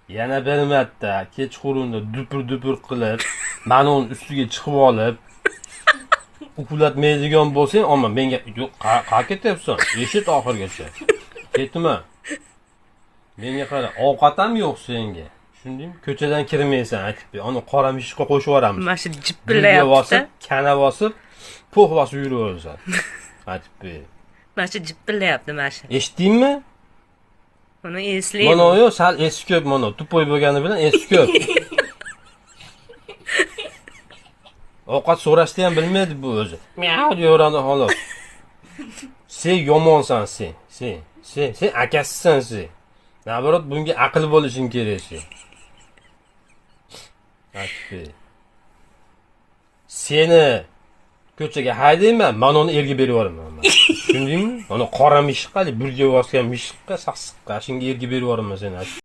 Yana bir marta kechqurunda dupur qilib, mani uni ustiga chiqib olib, uxlatmaydigan bo'lsang, ammo menga yo'q, qayerga ketyapsan? Eshit oxirgacha. Ketma. Menga qara, ovqat ham yo'q senga. Tushundingmi? Ko'chadan kirmaysan, aytib ber. Uni qora mishqa qo'shib yuboramiz. Mana shu jipillayapti-da. Kana bosib, po'x bosib yuraversan. Aytib ber. Mana shu jipillayapti mana shu. Eshitdingmi? Uni eslaydi. Mana yo sal esi ko'p, mana tupoy bo'lgani bilan esi ko'p. Ovqat so'rashni ham bilmaydi bu o'zi. Miau deyoradi xolos. Sen yomonsan sen. Sen akasisan sen. Nabarot bunga aql bo'lishing kerak sen. Seni ko'chaga haydayman, men uni erga berib yuboraman. Tushundingmi? Mana qora mishiqqa, burga bosgan mishiqqa, sassiqqa, shunga erga berib yuboraman seni.